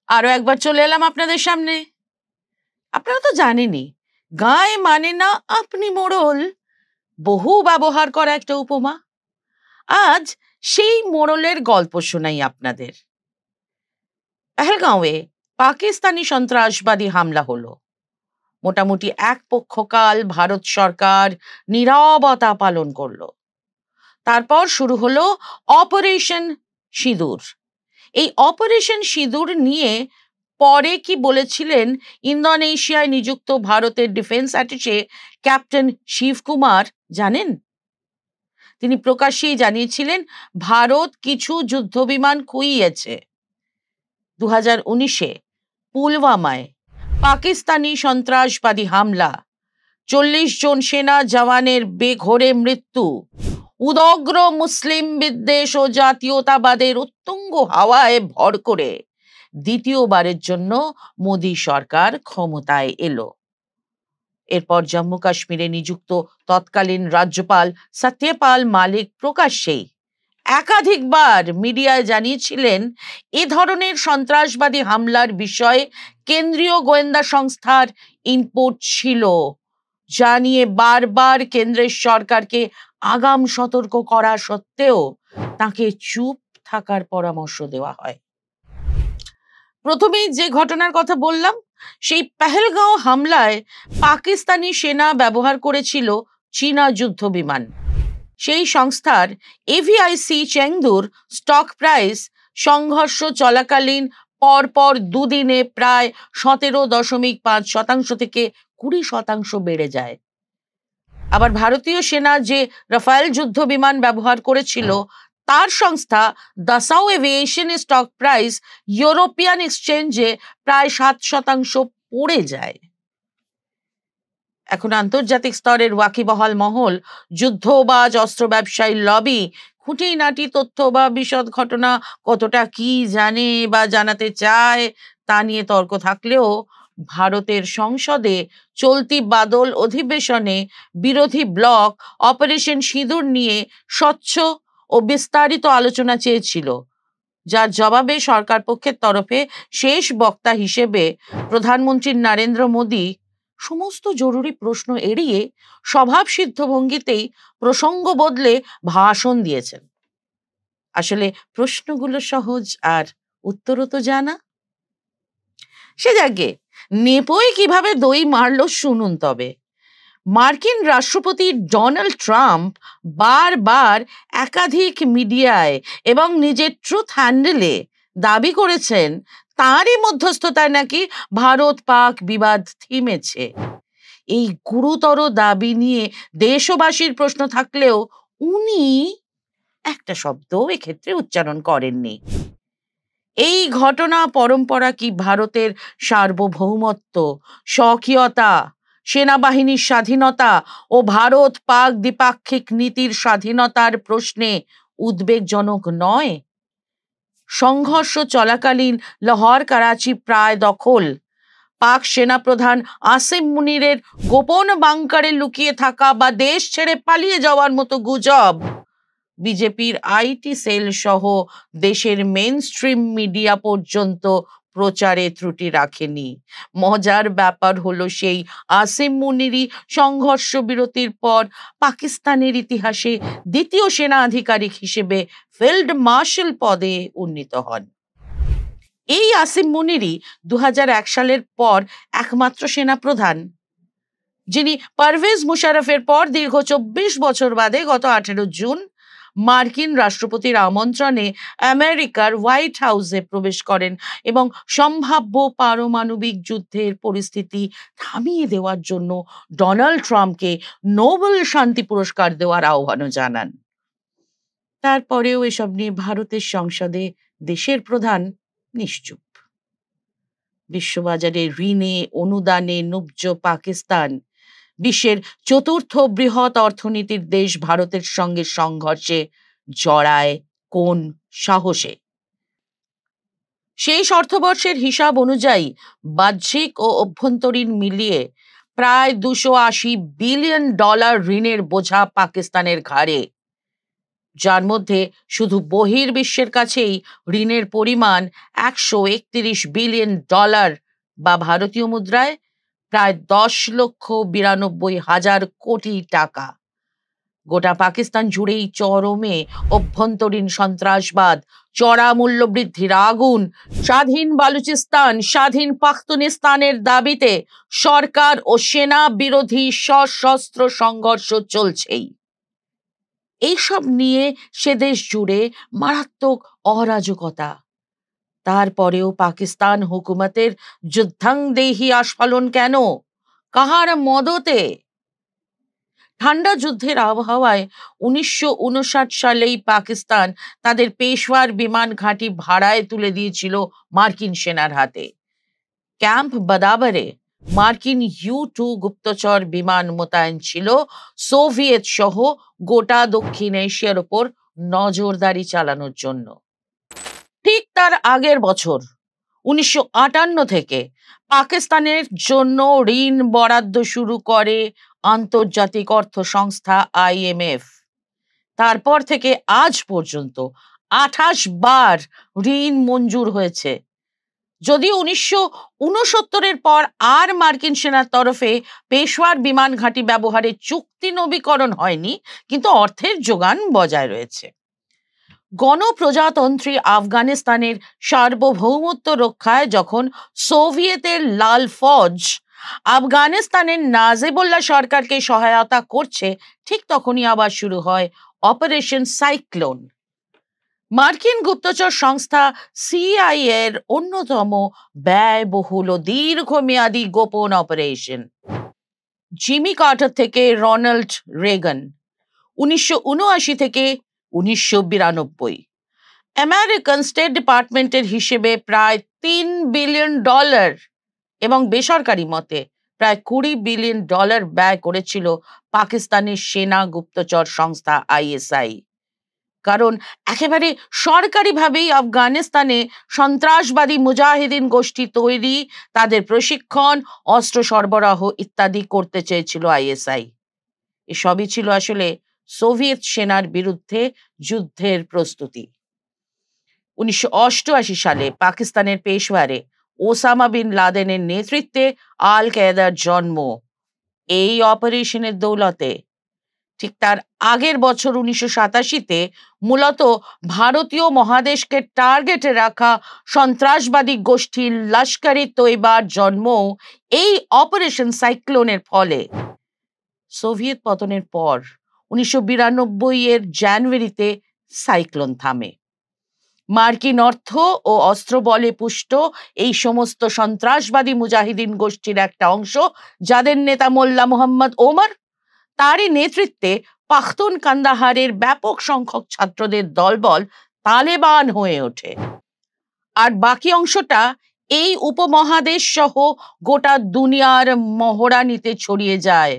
আরো একবার চলে এলাম আপনাদের সামনে। আপনারা তো জানেনই, গায়ে মানে না আপনি মোড়ল বহু ব্যবহার করা একটা উপমা। আজ সেই মোড়লের গল্প শোনাই আপনাদের। পেহেলগাঁওয়ে পাকিস্তানি সন্ত্রাসবাদী হামলা হলো। মোটামুটি এক পক্ষকাল ভারত সরকার নীরবতা পালন করলো। তারপর শুরু হলো অপারেশন সিঁদুর। এই অপারেশন সিঁদুর নিয়ে পরে কি বলেছিলেন ইন্দোনেশিয়ায় নিযুক্ত ভারতের ডিফেন্স অ্যাটাশে ক্যাপ্টেন শিবকুমার জানেন? তিনি প্রকাশ্যেই জানিয়েছিলেন ভারত কিছু যুদ্ধবিমান খুইয়েছে। 2019-এ পুলওয়ামায় পাকিস্তানি সন্ত্রাসবাদী হামলা, 40 জন সেনা জওয়ানের বেঘোরে মৃত্যু, উদগ্র মুসলিম বিদ্বেষ ও জাতীয়তাবাদের উত্তুঙ্গ হাওয়ায় ভর করে দ্বিতীয়বারের জন্য মোদী সরকার ক্ষমতায় এলো। এরপর জম্মু কাশ্মীরে নিযুক্ত তৎকালীন রাজ্যপাল সত্যপাল মালিক প্রকাশ্যেই একাধিকবার মিডিয়ায় জানিয়েছিলেন এ ধরনের সন্ত্রাসবাদী হামলার বিষয়ে কেন্দ্রীয় গোয়েন্দা সংস্থার ইনপুট ছিল, যা নিয়ে বারবার কেন্দ্রের সরকারকে আগাম সতর্ক করা সত্ত্বেও তাকে চুপ থাকার পরামর্শ দেওয়া হয়। প্রথমেই যে ঘটনার কথা বললাম, সেই পেহেলগাঁও হামলায় পাকিস্তানি সেনা ব্যবহার করেছিল চীনা যুদ্ধ বিমান। সেই সংস্থার এভিআইসি চেংদুর স্টক প্রাইস সংঘর্ষ চলাকালীন পরপর দুদিনে প্রায় 17.5% থেকে 20% বেড়ে যায়। আবার ভারতীয় সেনা যে রাফায়েল যুদ্ধ বিমান ব্যবহার করেছিল তার সংস্থা দাসাও এভিয়েশন স্টক প্রাইস ইউরোপিয়ান এক্সচেঞ্জে প্রায় 7% পড়ে যায়। এখন আন্তর্জাতিক স্তরের ওয়াকিবহাল মহল, যুদ্ধবাজ অস্ত্র ব্যবসায়ী লবি খুঁটিনাটি তথ্য বা বিশদ ঘটনা কতটা কি জানে বা জানাতে চায় তা নিয়ে তর্ক থাকলেও ভারতের সংসদে চলতি বাদল অধিবেশনে বিরোধী ব্লক অপারেশন সিঁদুর নিয়ে স্বচ্ছ ও বিস্তারিত আলোচনা চেয়েছিল, যার জবাবে সরকার পক্ষের তরফে শেষ বক্তা হিসেবে প্রধানমন্ত্রী নরেন্দ্র মোদী সমস্ত জরুরি প্রশ্ন এড়িয়ে স্বভাবসিদ্ধ ভঙ্গিতেই প্রসঙ্গ বদলে ভাষণ দিয়েছেন। আসলে প্রশ্নগুলো সহজ আর উত্তরও তো জানা। সে যাকে নেপোয় কিভাবে দই মারল শুনুন তবে। মার্কিন রাষ্ট্রপতি ডোনাল্ড ট্রাম্প বারবার একাধিক মিডিয়ায় এবং নিজের ট্রুথ হ্যান্ডেলে দাবি করেছেন তারই মধ্যস্থতায় নাকি ভারত পাক বিবাদ থেমেছে। এই গুরুতর দাবি নিয়ে দেশবাসীর প্রশ্ন থাকলেও উনি একটা শব্দ এক্ষেত্রে উচ্চারণ করেননি। এই ঘটনা পরম্পরা কি ভারতের সার্বভৌমত্ব, স্বকীয়তা, সেনাবাহিনীর স্বাধীনতা ও ভারত পাক দ্বিপাক্ষিক নীতির স্বাধীনতার প্রশ্নে উদ্বেগজনক নয়? সংঘর্ষ চলাকালীন লাহোর করাচি প্রায় দখল, পাক সেনাপ্রধান আসিম মুনিরের গোপন বাংকারে লুকিয়ে থাকা বা দেশ ছেড়ে পালিয়ে যাওয়ার মতো গুজব বিজেপির আইটি সেল সহ দেশের মেইন স্ট্রিম মিডিয়া পর্যন্ত প্রচারে ত্রুটি রাখেনি। মজার ব্যাপার হলো সেই আসিম মুনিরই সংঘর্ষ বিরতির পর পাকিস্তানের ইতিহাসে দ্বিতীয় সেনা আধিকারিক হিসেবে ফিল্ড মার্শাল পদে উন্নীত হন। এই আসিম মুনিরই 2001 সালের পর একমাত্র সেনাপ্রধান যিনি পারভেজ মুশারফের পর দীর্ঘ 24 বছর বাদে গত 18 জুন মার্কিন রাষ্ট্রপতির আমন্ত্রণে আমেরিকার হোয়াইট হাউসে প্রবেশ করেন এবং সম্ভাব্য পারমাণবিক যুদ্ধের পরিস্থিতি থামিয়ে দেওয়ার জন্য ডোনাল্ড ট্রাম্পকে নোবেল শান্তি পুরস্কার দেওয়ার আহ্বানও জানান। তারপরেও এসব নিয়ে ভারতের সংসদে দেশের প্রধান নিশ্চুপ। বিশ্ববাজারে ঋণে অনুদানে নুব্জ পাকিস্তান বিশ্বের চতুর্থ বৃহৎ অর্থনীতির দেশ ভারতের সঙ্গে সংঘর্ষে জড়ায় কোন সাহসে? শেষ অর্থবর্ষের হিসাব অনুযায়ী বাহ্যিক ও অভ্যন্তরীণ মিলিয়ে প্রায় $280 বিলিয়ন ঋণের বোঝা পাকিস্তানের ঘাড়ে। যার মধ্যে শুধু বহির্বিশ্বের কাছেই ঋণের পরিমাণ $131 বিলিয়ন, বা ভারতীয় মুদ্রায় প্রায় 10,92,000 কোটি টাকা। গোটা পাকিস্তান জুড়েই চরমে অভ্যন্তরীণ সন্ত্রাসবাদ, চড়া মূল্যবৃদ্ধির আগুন, স্বাধীন বালুচিস্তান, স্বাধীন পাখতুনিস্তানের দাবিতে সরকার ও সেনা বিরোধী সশস্ত্র সংঘর্ষ চলছেই। এইসব নিয়ে সে দেশ জুড়ে মারাত্মক অরাজকতা। তারপরেও পাকিস্তান হুকুমতের যুদ্ধাংদেহী আস্ফালন কেন? কাহার মদতে? ঠান্ডা যুদ্ধের আবহাওয়ায় 1959 সালেই পাকিস্তান তাদের পেশওয়ার বিমান ঘাঁটি ভাড়ায় তুলে দিয়েছিল মার্কিন সেনার হাতে। ক্যাম্প বাদাবরে মার্কিন U-2 গুপ্তচর বিমান মোতায়েন ছিল সোভিয়েত সহ গোটা দক্ষিণ এশিয়ার উপর নজরদারি চালানোর জন্য। ঠিক তার আগের বছর 1958 থেকে পাকিস্তানের জন্য ঋণ বরাদ্দ শুরু করে আন্তর্জাতিক অর্থ সংস্থা IMF। তারপর থেকে আজ পর্যন্ত 28 বার ঋণ মঞ্জুর হয়েছে। যদিও 1969-এর পর আর মার্কিন সেনার তরফে পেশওয়ার বিমান ঘাঁটি ব্যবহারের চুক্তি নবীকরণ হয়নি, কিন্তু অর্থের যোগান বজায় রয়েছে। গণপ্রজাতন্ত্রী আফগানিস্তানের সার্বভৌমত্ব রক্ষায় যখন সোভিয়েতের লাল ফৌজ আফগানিস্তানের নাজিবুল্লাহ সরকারকে সহায়তা করছে, ঠিক তখনই আবার শুরু হয় অপারেশন সাইক্লোন। মার্কিন গুপ্তচর সংস্থা CIA এর অন্যতম ব্যয়বহুল ও দীর্ঘমেয়াদী গোপন অপারেশন। জিমি কার্টার থেকে রোনাল্ড রেগান, 1979 থেকে 1992। আমেরিকান স্টেট ডিপার্টমেন্টের হিসেবে প্রায় $3 বিলিয়ন এবং বেসরকারি মতে প্রায় $20 বিলিয়ন ব্যয় করেছিল পাকিস্তানের সেনা গুপ্তচর সংস্থা ISI। কারণ একেবারে সরকারিভাবেই আফগানিস্তানে সন্ত্রাসবাদী মুজাহিদিন গোষ্ঠী তৈরি, তাদের প্রশিক্ষণ, অস্ত্র সরবরাহ ইত্যাদি করতে চেয়েছিল ISI। এসবই ছিল আসলে সোভিয়েত সেনার বিরুদ্ধে যুদ্ধের প্রস্তুতি। 1988 সালে পাকিস্তানের পেশওয়ারে ওসামা বিন লাদেনের নেতৃত্বে আল কায়েদার জন্ম এই অপারেশনের দৌলতে। ঠিক তার আগের বছর 1987-তে মূলত ভারতীয় মহাদেশকে টার্গেটে রাখা সন্ত্রাসবাদী গোষ্ঠী লস্কর-ই তৈবার জন্ম এই অপারেশন সাইক্লোনের ফলে। সোভিয়েত পতনের পর 1992-এর জানুয়ারিতে সাইক্লোন থামে। মার্কিন অর্থ ও অস্ত্র বলে পুষ্ট এই সমস্ত সন্ত্রাসবাদী মুজাহিদিন গোষ্ঠীর একটা অংশ, যাদের নেতা মোল্লা মোহাম্মদ ওমর, তারই নেতৃত্বে পাখতুন কান্দাহারের ব্যাপক সংখ্যক ছাত্রদের দলবল তালেবান হয়ে ওঠে। আর বাকি অংশটা এই উপমহাদেশ সহ গোটা দুনিয়ার মহড়ানিতে ছড়িয়ে যায়,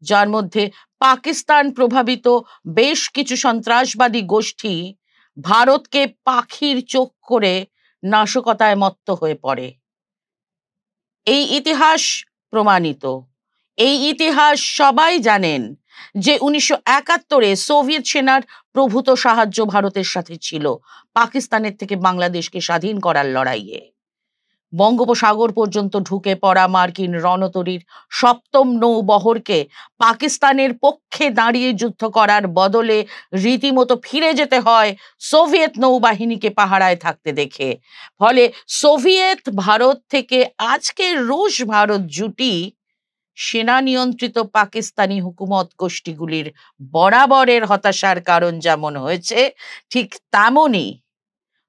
যার মধ্যে পাকিস্তান প্রভাবিত বেশ কিছু সন্ত্রাসবাদী গোষ্ঠী ভারতকে পাখির চোখ করে নাশকতায় মত্ত হয়ে পড়ে। এই ইতিহাস প্রমাণিত, এই ইতিহাস সবাই জানেন যে 1971-এ সোভিয়েত সেনার প্রভূত সাহায্য ভারতের সাথে ছিল পাকিস্তানের থেকে বাংলাদেশকে স্বাধীন করার লড়াইয়ে। বঙ্গোপসাগর পর্যন্ত ঢুকে পড়া মার্কিন রণতরীর 7ম নৌবহরকে পাকিস্তানের পক্ষে দাঁড়িয়ে যুদ্ধ করার বদলে রীতিমতো ফিরে যেতে হয় সোভিয়েত নৌবাহিনীকে পাহারায় থাকতে দেখে। ফলে সোভিয়েত ভারত থেকে আজকের রুশ ভারত জুটি সেনা নিয়ন্ত্রিত পাকিস্তানি হুকুমত গোষ্ঠীগুলির বরাবরের হতাশার কারণ যেমন হয়েছে, ঠিক তেমনই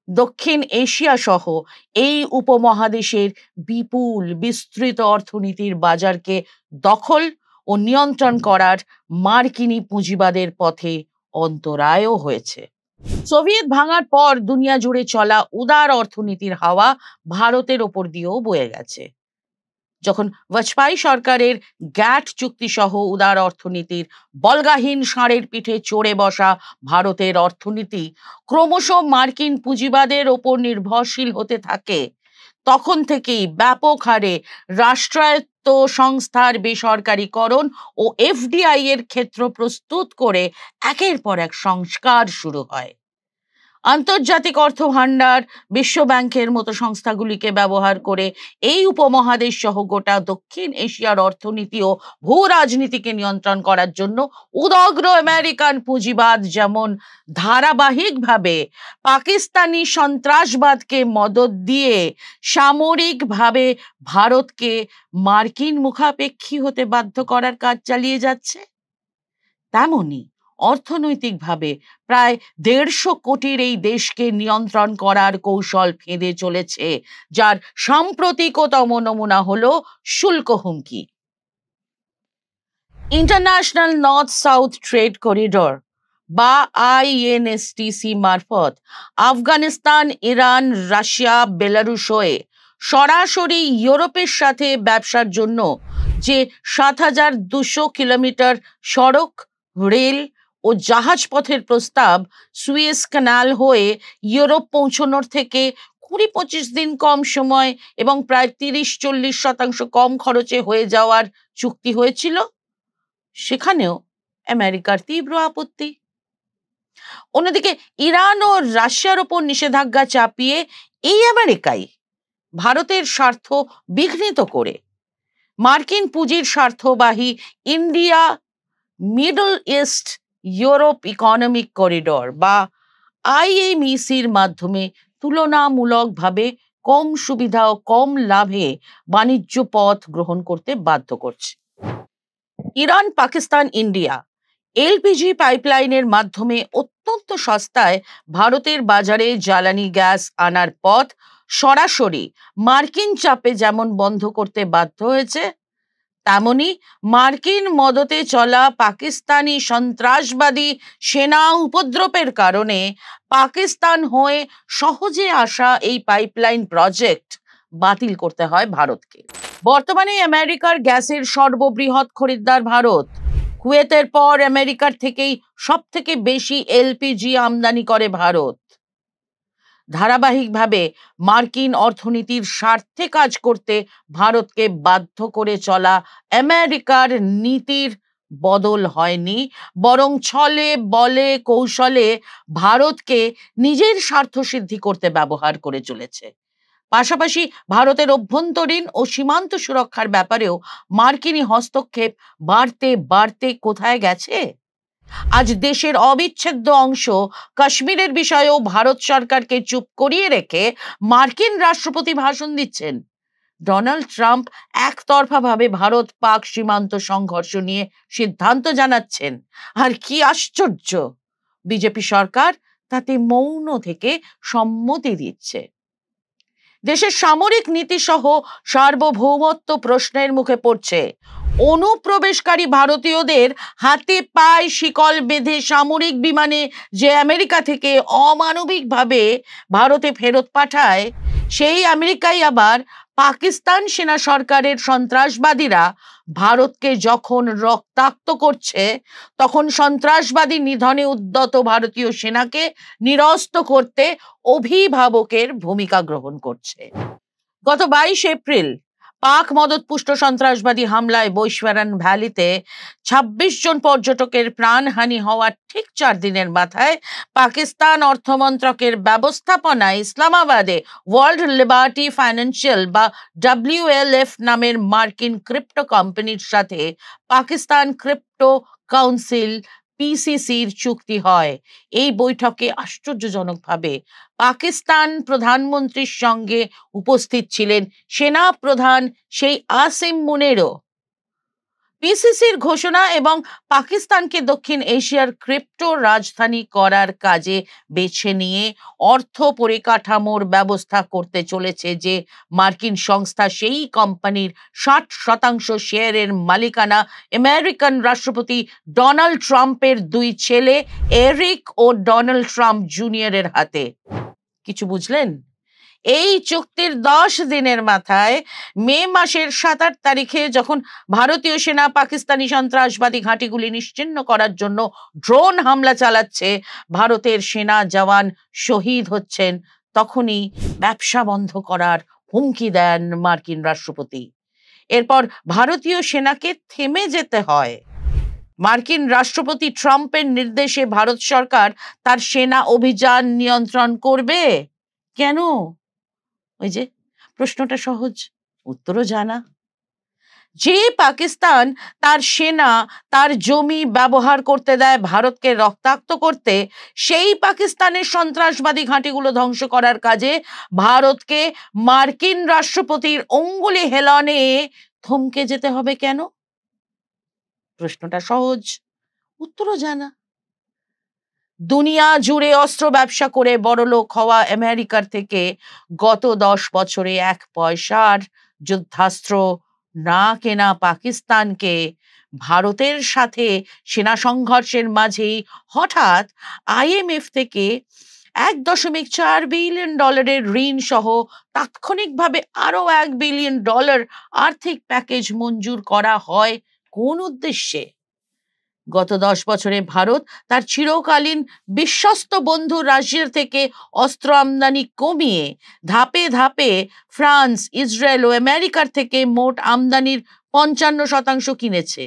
দক্ষিণ এশিয়া সহ এই উপমহাদেশের বিপুল বিস্তৃত অর্থনীতির বাজারকে দখল ও নিয়ন্ত্রণ করার মার্কিনী পুঁজিবাদের পথে অন্তরায়ও হয়েছে। সোভিয়েত ভাঙার পর দুনিয়া জুড়ে চলা উদার অর্থনীতির হাওয়া ভারতের ওপর দিয়েও বয়ে গেছে। যখন বাজপেয়ী সরকারের গ্যাট চুক্তি সহ উদার অর্থনীতির বল্গাহীন ষাঁড়ের পিঠে চড়ে বসা ভারতের অর্থনীতি ক্রমশ মার্কিন পুঁজিবাদের ওপর নির্ভরশীল হতে থাকে, তখন থেকেই ব্যাপক হারে রাষ্ট্রায়ত্ত সংস্থার বেসরকারীকরণ ও এফডিআই এর ক্ষেত্র প্রস্তুত করে একের পর এক সংস্কার শুরু হয়। আন্তর্জাতিক অর্থ ভান্ডার, বিশ্ব ব্যাংকের মতো সংস্থাগুলিকে ব্যবহার করে এই উপমহাদেশ সহ গোটা দক্ষিণ এশিয়ার অর্থনীতি ও ভূ রাজনীতিকে নিয়ন্ত্রণ করার জন্য উদগ্র আমেরিকান পুঁজিবাদ যেমন ধারাবাহিকভাবে পাকিস্তানি সন্ত্রাসবাদকে মদদ দিয়ে সামরিকভাবে ভারতকে মার্কিন মুখাপেক্ষী হতে বাধ্য করার কাজ চালিয়ে যাচ্ছে, তেমনি অর্থনৈতিকভাবে প্রায় 150 কোটির এই দেশকে নিয়ন্ত্রণ করার কৌশল ফেঁদে চলেছে, যার সাম্প্রতিকতম নমুনা হলো শুল্ক হুমকি। International north south trade corridor বা আইএনএসটিসি মারফত আফগানিস্তান, ইরান, রাশিয়া, বেলারুশ হয়ে সরাসরি ইউরোপের সাথে ব্যবসার জন্য যে 7,200 কিলোমিটার সড়ক, রেল ও জাহাজ পথের প্রস্তাব সুয়েজ ক্যানাল হয়ে ইউরোপ পৌঁছানোর থেকে 20-25 দিন কম সময় এবং প্রায় 30-40% কম খরচে হয়ে যাওয়ার চুক্তি হয়েছিল, সেখানেও আমেরিকার তীব্র আপত্তি। অন্যদিকে ইরান ও রাশিয়ার ওপর নিষেধাজ্ঞা চাপিয়ে এই আমেরিকাই ভারতের স্বার্থ বিঘ্নিত করে মার্কিন পুঁজির স্বার্থবাহী India Middle East Europe economic corridor বা আইএমইসির মাধ্যমে তুলনামূলকভাবে কম সুবিধা ও কম লাভে বাণিজ্য পথ গ্রহণ করতে বাধ্য করছে। ইরান, পাকিস্তান, ইন্ডিয়া এলপিজি পাইপলাইনের মাধ্যমে অত্যন্ত সস্তায় ভারতের বাজারে জ্বালানি গ্যাস আনার পথ সরাসরি মার্কিন চাপে যেমন বন্ধ করতে বাধ্য হয়েছে, তেমনি মার্কিন মদতে চলা পাকিস্তানি সন্ত্রাসবাদী সেনা উপদ্রবের কারণে পাকিস্তান হয়ে সহজে আসা এই পাইপলাইন প্রজেক্ট বাতিল করতে হয় ভারতকে। বর্তমানে আমেরিকার গ্যাসের সর্ববৃহৎ খরিদ্দার ভারত। কুয়েতের পর আমেরিকার থেকেই সব থেকে বেশি এলপিজি আমদানি করে ভারত। ধারাবাহিকভাবে মার্কিন অর্থনীতির স্বার্থে কাজ করতে ভারতকে বাধ্য করে চলা আমেরিকার নীতির বদল হয়নি, বরং ছলে বলে কৌশলে ভারতকে নিজের স্বার্থ সিদ্ধি করতে ব্যবহার করে চলেছে। পাশাপাশি ভারতের অভ্যন্তরীণ ও সীমান্ত সুরক্ষার ব্যাপারেও মার্কিনী হস্তক্ষেপ বাড়তে বাড়তে কোথায় গেছে? আজ দেশের অবিচ্ছেদ্য অংশ কাশ্মীরের বিষয়েও ভারত সরকারকে চুপ করিয়ে রেখে মার্কিন রাষ্ট্রপতি ভাষণ দিচ্ছেন। ডোনাল্ড ট্রাম্প একতরফাভাবে ভারত পাক সীমান্ত সংঘর্ষ নিয়ে সিদ্ধান্ত জানাচ্ছেন। আর কি আশ্চর্য, বিজেপি সরকার তাতে মৌন থেকে সম্মতি দিচ্ছে। দেশের সামরিক নীতি সহ সার্বভৌমত্ব প্রশ্নের মুখে পড়ছে। অনুপ্রবেশকারী ভারতীয়দের হাতে পায়ে শিকল বেঁধে সামরিক বিমানে যে আমেরিকা থেকে অমানবিকভাবে ভারতে ফেরত পাঠায়, সেই আমেরিকাই আবার পাকিস্তান সেনা সরকারের সন্ত্রাসবাদীরা ভারতকে যখন রক্তাক্ত করছে, তখন সন্ত্রাসবাদী নিধনে উদ্যত ভারতীয় সেনাকে নিরস্ত করতে অভিভাবকের ভূমিকা গ্রহণ করছে। গত 22 এপ্রিল পাক মদতপুষ্ট সন্ত্রাসবাদী হামলায় বৈশ্বরান ভ্যালিতে 26 জন পর্যটকের প্রাণহানি হওয়ার ঠিক 4 দিনের মাথায় পাকিস্তান অর্থমন্ত্রকের ব্যবস্থাপনায় ইসলামাবাদে ওয়ার্ল্ড লিবার্টি ফাইন্যান্সিয়াল বা WLF নামের মার্কিন ক্রিপ্টো কোম্পানির সাথে পাকিস্তান ক্রিপ্টো কাউন্সিল PCCর চুক্তি হয়। এই বৈঠকে আশ্চর্যজনকভাবে পাকিস্তান প্রধানমন্ত্রীর সঙ্গে উপস্থিত ছিলেন সেনা প্রধান সেই আসিম মুনিরও। পিসিসির ঘোষণা এবং পাকিস্তানকে দক্ষিণ এশিয়ার ক্রিপ্টো রাজধানী করার কাজে বেছে নিয়ে অর্থ পরিকাঠামোর ব্যবস্থা করতে চলেছে যে মার্কিন সংস্থা, সেই কোম্পানির 60% শেয়ারের মালিকানা আমেরিকান রাষ্ট্রপতি ডোনাল্ড ট্রাম্পের 2 ছেলে এরিক ও ডোনাল্ড ট্রাম্প জুনিয়রের হাতে। কিছু বুঝলেন? এই চুক্তির 10 দিনের মাথায় মে মাসের 7 তারিখে যখন ভারতীয় সেনা পাকিস্তানি সন্ত্রাসবাদী ঘাঁটিগুলি নিশ্চিহ্ন করার জন্য ড্রোন হামলা চালাচ্ছে, ভারতের সেনা জওয়ান শহীদ হচ্ছেন, তখনই ব্যবসা বন্ধ করার হুমকি দেন মার্কিন রাষ্ট্রপতি। এরপর ভারতীয় সেনাকে থেমে যেতে হয়। মার্কিন রাষ্ট্রপতি ট্রাম্পের নির্দেশে ভারত সরকার তার সেনা অভিযান নিয়ন্ত্রণ করবে। কেন? ওই যে প্রশ্নটা সহজ, উত্তরও জানা। যে পাকিস্তান তার সেনা তার জমি ব্যবহার করতে দেয় ভারতকে রক্তাক্ত করতে, সেই পাকিস্তানের সন্ত্রাসবাদী ঘাঁটিগুলো ধ্বংস করার কাজে ভারতকে মার্কিন রাষ্ট্রপতির অঙ্গুলি হেলনে থমকে যেতে হবে কেন? প্রশ্নটা সহজ, উত্তরও জানা। দুনিয়া জুড়ে অস্ত্র ব্যবসা করে বড়লোক হওয়া আমেরিকার থেকে গত 10 বছরে 1 পয়সার যুদ্ধাস্ত্র না কেনা পাকিস্তানকে ভারতের সাথে সেনা সংঘর্ষের মাঝেই হঠাৎ IMF থেকে $1.4 বিলিয়ন ঋণ সহ তাৎক্ষণিকভাবে আরো $1 বিলিয়ন আর্থিক প্যাকেজ মঞ্জুর করা হয় কোন উদ্দেশ্যে? গত 10 বছরে ভারত তার চিরকালীন বিশ্বস্ত বন্ধু রাশিয়া থেকে অস্ত্র আমদানি কমিয়ে ধাপে ধাপে ফ্রান্স, ইসরায়েল ও আমেরিকার থেকে মোট আমদানির 55% কিনেছে।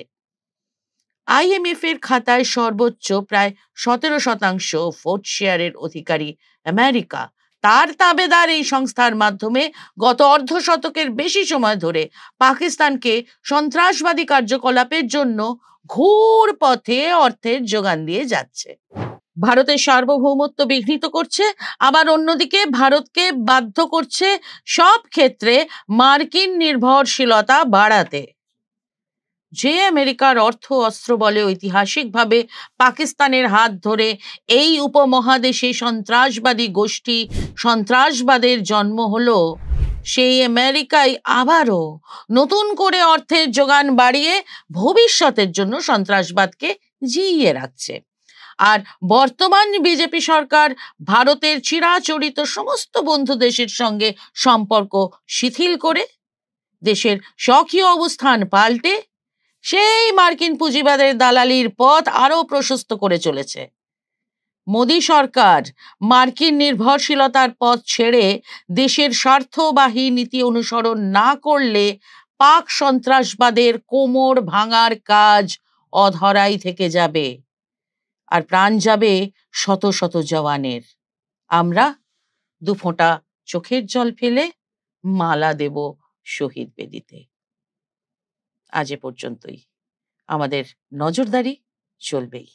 IMF এর খাতায় সর্বোচ্চ প্রায় 17% ভোট শেয়ারের অধিকারী আমেরিকা। তার তাবেদার এই সংস্থার মাধ্যমে গত অর্ধ শতকের বেশি সময় ধরে পাকিস্তানকে সন্ত্রাসবাদী কার্যকলাপের জন্য ঘুর পথে অর্থের যোগান দিয়ে যাচ্ছে। ভারতের সার্বভৌমত্ব বিঘ্নিত করছে, আবার অন্যদিকে ভারতকে বাধ্য করছে সব ক্ষেত্রে মার্কিন নির্ভরশীলতা বাড়াতে। যে আমেরিকার অর্থ অস্ত্র বলে ঐতিহাসিকভাবে পাকিস্তানের হাত ধরে এই উপমহাদেশে সন্ত্রাসবাদী গোষ্ঠী সন্ত্রাসবাদের জন্ম হলো, সেই আমেরিকাই আবারও নতুন করে অর্থের যোগান বাড়িয়ে ভবিষ্যতের জন্য সন্ত্রাসবাদকে জিইয়ে রাখছে। আর বর্তমান বিজেপি সরকার ভারতের চিরাচরিত সমস্ত বন্ধু দেশের সঙ্গে সম্পর্ক শিথিল করে দেশের স্বকীয় অবস্থান পাল্টে সেই মার্কিন পুঁজিবাদের দালালির পথ আরো প্রশস্ত করে চলেছে। মোদী সরকার মার্কিন নির্ভরশীলতার পথ ছেড়ে দেশের স্বার্থবাহী নীতি অনুসরণ না করলে পাক সন্ত্রাসবাদের কোমর ভাঙার কাজ অধরাই থেকে যাবে, আর প্রাণ যাবে শত শত জওয়ানের। আমরা দুফোঁটা চোখের জল ফেলে মালা দেব শহীদ বেদিতে। আজ এ পর্যন্তই। আমাদের নজরদারি চলবেই।